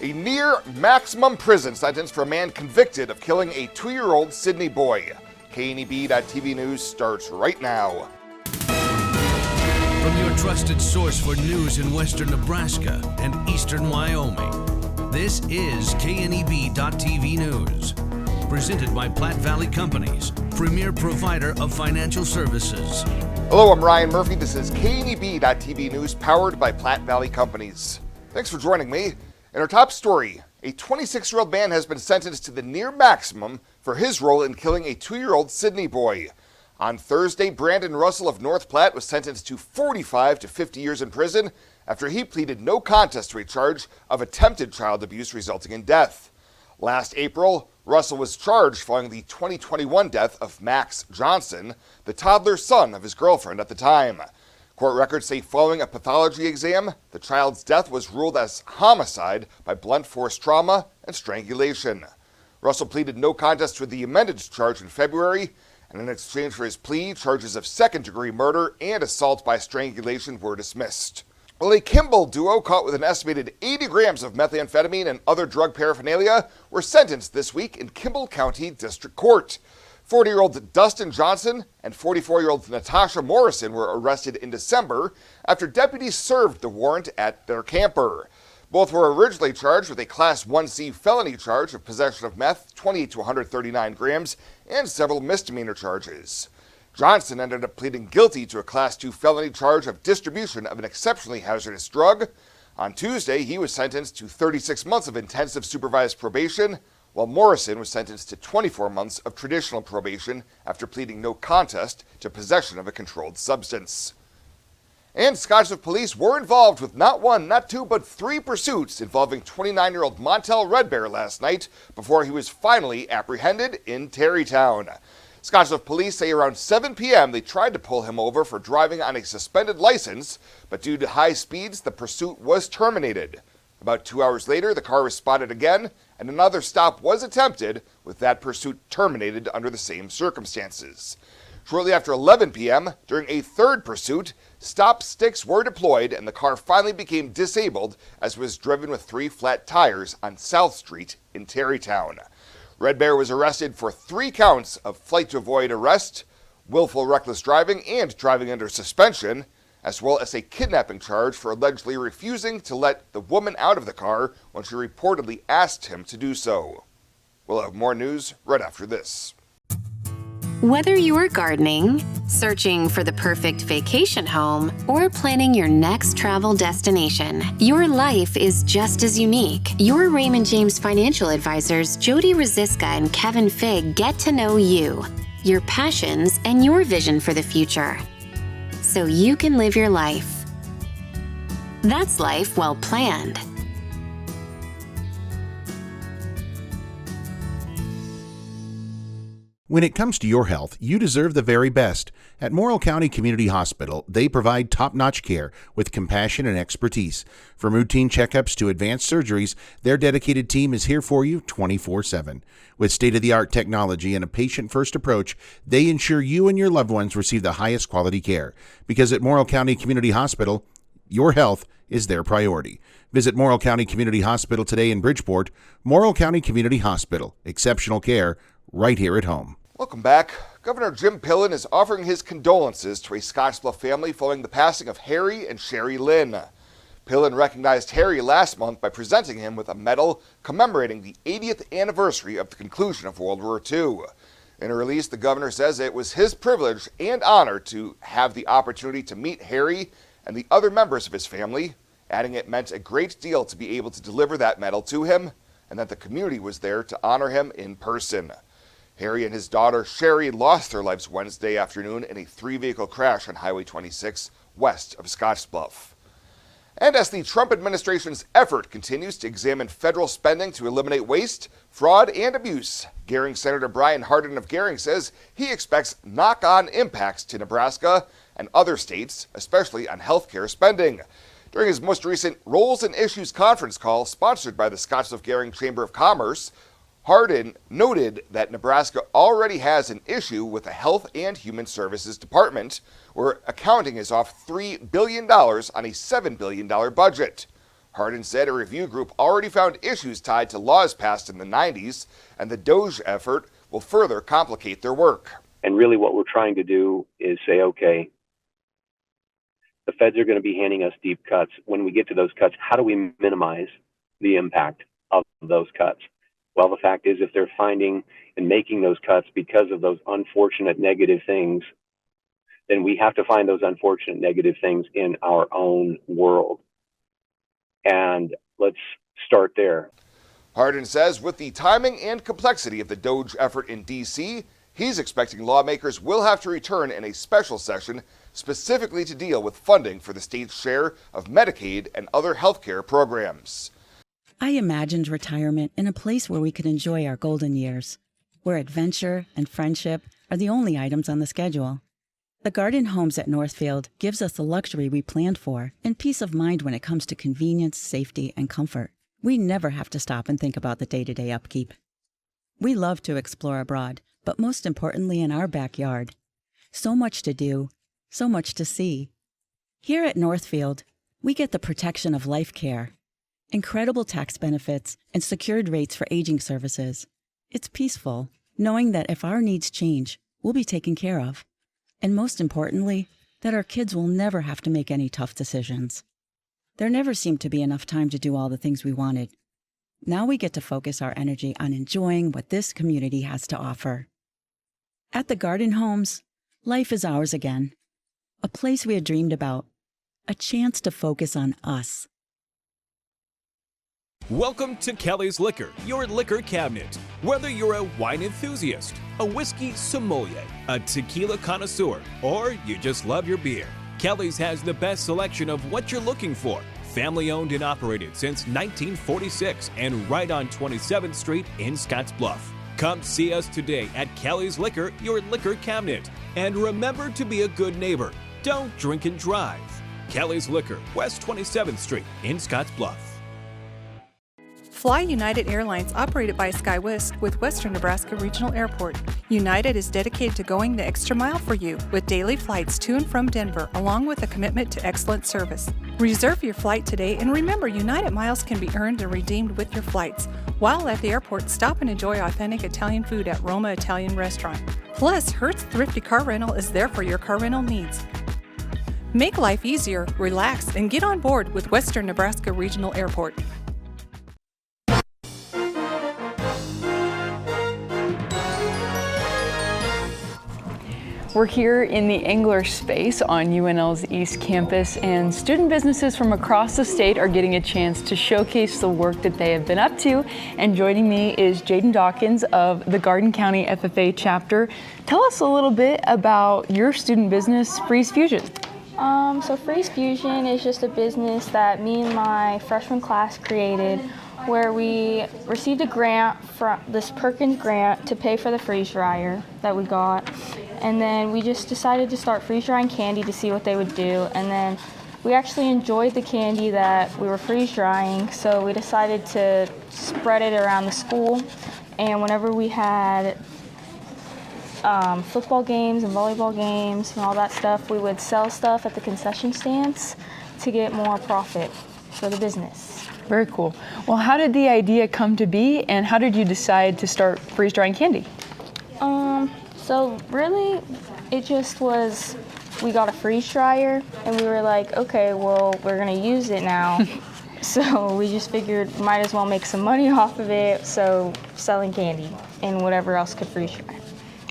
A near maximum prison sentence for a man convicted of killing a 2-year-old Sydney boy. KNEB.TV News starts right now. From your trusted source for news in western Nebraska and eastern Wyoming, this is KNEB.TV News. Presented by Platte Valley Companies, premier provider of financial services. Hello, I'm Ryan Murphy. This is KNEB.TV News powered by Platte Valley Companies. Thanks for joining me. In our top story, a 26-year-old man has been sentenced to the near maximum for his role in killing a 2-year-old Sydney boy. On Thursday, Brandon Russell of North Platte was sentenced to 45 to 50 years in prison after he pleaded no contest to a charge of attempted child abuse resulting in death. Last April, Russell was charged following the 2021 death of Max Johnson, the toddler son of his girlfriend at the time. Court records say following a pathology exam, the child's death was ruled as homicide by blunt force trauma and strangulation. Russell pleaded no contest to the amended charge in February, and in exchange for his plea, charges of second-degree murder and assault by strangulation were dismissed. Well, a Kimball duo caught with an estimated 80 grams of methamphetamine and other drug paraphernalia were sentenced this week in Kimball County District Court. 40-year-old Dustin Johnson and 44-year-old Natasha Morrison were arrested in December after deputies served the warrant at their camper. Both were originally charged with a Class 1C felony charge of possession of meth, 28 to 139 grams, and several misdemeanor charges. Johnson ended up pleading guilty to a Class 2 felony charge of distribution of an exceptionally hazardous drug. On Tuesday, he was sentenced to 36 months of intensive supervised probation, while Morrison was sentenced to 24 months of traditional probation after pleading no contest to possession of a controlled substance. And Scottsbluff police were involved with not one, not two, but 3 pursuits involving 29-year-old Montel Redbear last night before he was finally apprehended in Terrytown. Scottsbluff police say around 7 p.m. they tried to pull him over for driving on a suspended license, but due to high speeds, the pursuit was terminated. About 2 hours later, the car was spotted again, and another stop was attempted, with that pursuit terminated under the same circumstances. Shortly after 11 p.m., during a third pursuit, stop sticks were deployed and the car finally became disabled as it was driven with 3 flat tires on South Street in Terrytown. Redbear was arrested for 3 counts of flight to avoid arrest, willful reckless driving, and driving under suspension, as well as a kidnapping charge for allegedly refusing to let the woman out of the car when she reportedly asked him to do so. We'll have more news right after this. Whether you're gardening, searching for the perfect vacation home, or planning your next travel destination, your life is just as unique. Your Raymond James financial advisors, Jody Rosiska and Kevin Figg, get to know you, your passions, and your vision for the future, so you can live your life. That's life well planned. When it comes to your health, you deserve the very best. At Morrill County Community Hospital, they provide top-notch care with compassion and expertise. From routine checkups to advanced surgeries, their dedicated team is here for you 24/7. With state-of-the-art technology and a patient-first approach, they ensure you and your loved ones receive the highest quality care. Because at Morrill County Community Hospital, your health is their priority. Visit Morrill County Community Hospital today in Bridgeport. Morrill County Community Hospital. Exceptional care right here at home. Welcome back. Governor Jim Pillen is offering his condolences to a Scottsbluff family following the passing of Harry and Sherry Lynn. Pillen recognized Harry last month by presenting him with a medal commemorating the 80th anniversary of the conclusion of World War II. In a release, the governor says it was his privilege and honor to have the opportunity to meet Harry and the other members of his family, adding it meant a great deal to be able to deliver that medal to him and that the community was there to honor him in person. Harry and his daughter Sherry lost their lives Wednesday afternoon in a 3-vehicle crash on Highway 26 west of Scottsbluff. And as the Trump administration's effort continues to examine federal spending to eliminate waste, fraud, and abuse, Gering Senator Brian Hardin of Gering says he expects knock-on impacts to Nebraska and other states, especially on health care spending. During his most recent Roles and Issues conference call sponsored by the Scottsbluff-Gering Chamber of Commerce, Hardin noted that Nebraska already has an issue with the Health and Human Services Department, where accounting is off $3 billion on a $7 billion budget. Hardin said a review group already found issues tied to laws passed in the 90s, and the DOGE effort will further complicate their work. And really what we're trying to do is say, okay, the feds are going to be handing us deep cuts. When we get to those cuts, how do we minimize the impact of those cuts? Well, the fact is, if they're finding and making those cuts because of those unfortunate negative things, then we have to find those unfortunate negative things in our own world. And let's start there. Hardin says with the timing and complexity of the DOGE effort in D.C., he's expecting lawmakers will have to return in a special session specifically to deal with funding for the state's share of Medicaid and other health care programs. I imagined retirement in a place where we could enjoy our golden years, where adventure and friendship are the only items on the schedule. The Garden Homes at Northfield gives us the luxury we planned for and peace of mind when it comes to convenience, safety, and comfort. We never have to stop and think about the day-to-day upkeep. We love to explore abroad, but most importantly in our backyard. So much to do, so much to see. Here at Northfield, we get the protection of life care, incredible tax benefits, and secured rates for aging services. It's peaceful, knowing that if our needs change, we'll be taken care of. And most importantly, that our kids will never have to make any tough decisions. There never seemed to be enough time to do all the things we wanted. Now we get to focus our energy on enjoying what this community has to offer. At the Garden Homes, life is ours again. A place we had dreamed about. A chance to focus on us. Welcome to Kelly's Liquor, your liquor cabinet. Whether you're a wine enthusiast, a whiskey sommelier, a tequila connoisseur, or you just love your beer, Kelly's has the best selection of what you're looking for. Family owned and operated since 1946 and right on 27th Street in Scottsbluff. Come see us today at Kelly's Liquor, your liquor cabinet. And remember to be a good neighbor. Don't drink and drive. Kelly's Liquor, West 27th Street in Scottsbluff. Fly United Airlines, operated by SkyWest with Western Nebraska Regional Airport. United is dedicated to going the extra mile for you with daily flights to and from Denver, along with a commitment to excellent service. Reserve your flight today, and remember, United miles can be earned and redeemed with your flights. While at the airport, stop and enjoy authentic Italian food at Roma Italian Restaurant. Plus, Hertz Thrifty Car Rental is there for your car rental needs. Make life easier, relax, and get on board with Western Nebraska Regional Airport. We're here in the Engler space on UNL's East Campus, and student businesses from across the state are getting a chance to showcase the work that they have been up to. And joining me is Jaden Dawkins of the Garden County FFA chapter. Tell us a little bit about your student business, Freeze Fusion. So Freeze Fusion is just a business that me and my freshman class created, where we received a grant from this Perkins grant to pay for the freeze dryer that we got. And then we just decided to start freeze drying candy to see what they would do. And then we actually enjoyed the candy that we were freeze drying, so we decided to spread it around the school. And whenever we had football games and volleyball games and all that stuff, we would sell stuff at the concession stands to get more profit for the business. Very cool. Well, how did the idea come to be, and how did you decide to start freeze drying candy? So really, it just was, we got a freeze dryer and we were like, okay, well, we're gonna use it now. So we just figured might as well make some money off of it, so selling candy and whatever else could freeze dry.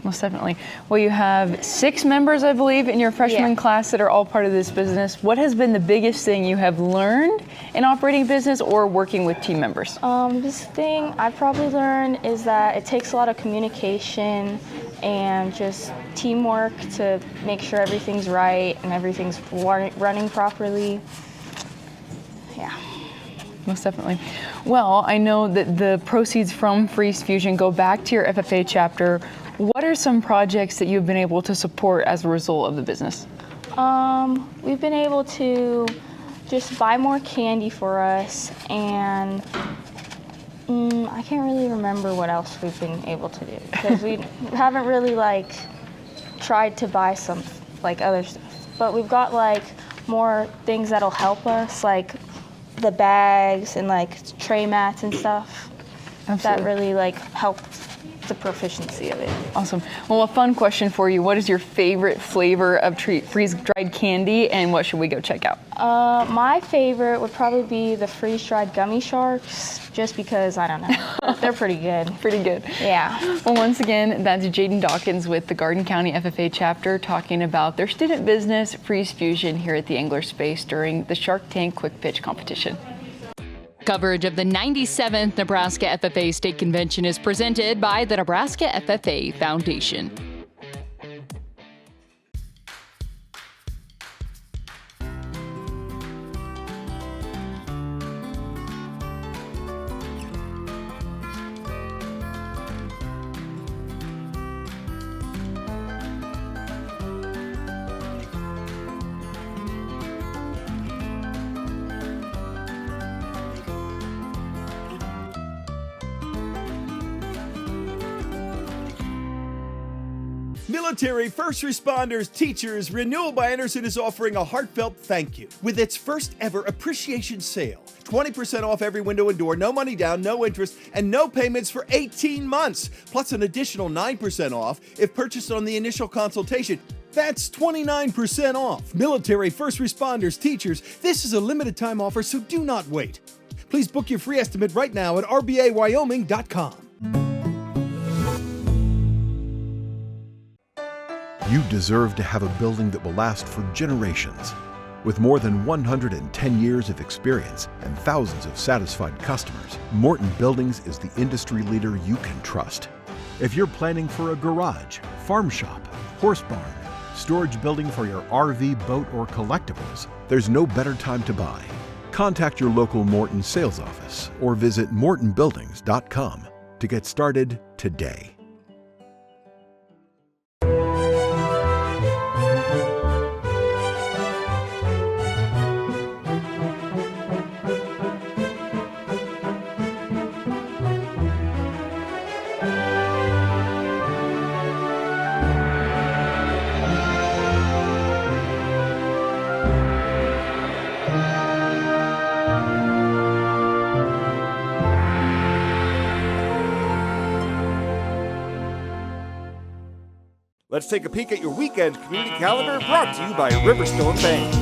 Most definitely. Well, you have 6 members, I believe, in your freshman class that are all part of this business. What has been the biggest thing you have learned in operating a business or working with team members? This thing I probably learned is that it takes a lot of communication and just teamwork to make sure everything's right and everything's running properly. Yeah. Most definitely. Well, I know that the proceeds from Freeze Fusion go back to your FFA chapter. What are some projects that you've been able to support as a result of the business? We've been able to just buy more candy for us, and I can't really remember what else we've been able to do, because we haven't really tried to buy some other stuff. But we've got more things that'll help us, the bags and like tray mats and stuff. Absolutely. That really like helped the proficiency of it. Awesome. Well, a fun question for you. What is your favorite flavor of freeze-dried candy, and what should we go check out? My favorite would probably be the freeze-dried gummy sharks, just because, I don't know, they're pretty good. Pretty good. Yeah. Well, once again, that's Jaden Dawkins with the Garden County FFA chapter talking about their student business, Freeze Fusion, here at the Angler Space during the Shark Tank Quick Pitch competition. Coverage of the 97th Nebraska FFA State Convention is presented by the Nebraska FFA Foundation. Military, first responders, teachers, Renewal by Anderson is offering a heartfelt thank you with its first ever appreciation sale. 20% off every window and door, no money down, no interest, and no payments for 18 months, plus an additional 9% off if purchased on the initial consultation. That's 29% off. Military, first responders, teachers, this is a limited time offer, so do not wait. Please book your free estimate right now at rbawyoming.com. You deserve to have a building that will last for generations. With more than 110 years of experience and thousands of satisfied customers, Morton Buildings is the industry leader you can trust. If you're planning for a garage, farm shop, horse barn, storage building for your RV, boat, or collectibles, there's no better time to buy. Contact your local Morton sales office or visit mortonbuildings.com to get started today. Let's take a peek at your weekend community calendar, brought to you by Riverstone Bank.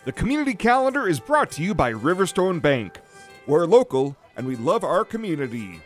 The community calendar is brought to you by Riverstone Bank. We're local and we love our community.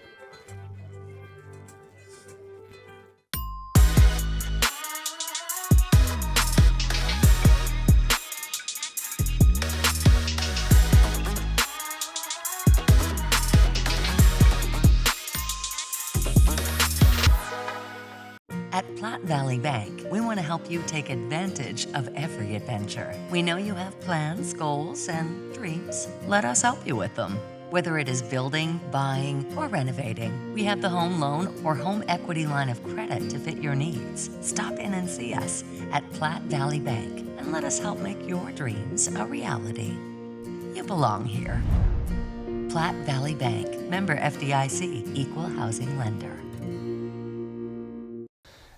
At Platte Valley Bank, we want to help you take advantage of every adventure. We know you have plans, goals, and dreams. Let us help you with them. Whether it is building, buying, or renovating, we have the home loan or home equity line of credit to fit your needs. Stop in and see us at Platte Valley Bank and let us help make your dreams a reality. You belong here. Platte Valley Bank, member FDIC, equal housing lender.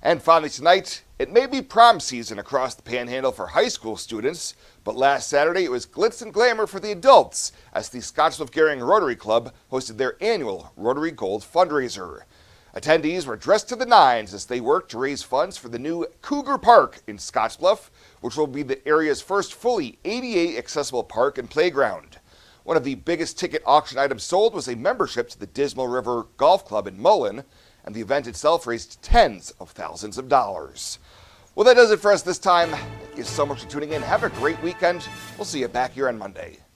And finally tonight, it may be prom season across the Panhandle for high school students, but last Saturday it was glitz and glamour for the adults as the Scottsbluff-Gehring Rotary Club hosted their annual Rotary Gold fundraiser. Attendees were dressed to the nines as they worked to raise funds for the new Cougar Park in Scottsbluff, which will be the area's first fully ADA accessible park and playground. One of the biggest ticket auction items sold was a membership to the Dismal River Golf Club in Mullen, and the event itself raised tens of thousands of dollars. Well, that does it for us this time. Thank you so much for tuning in. Have a great weekend. We'll see you back here on Monday.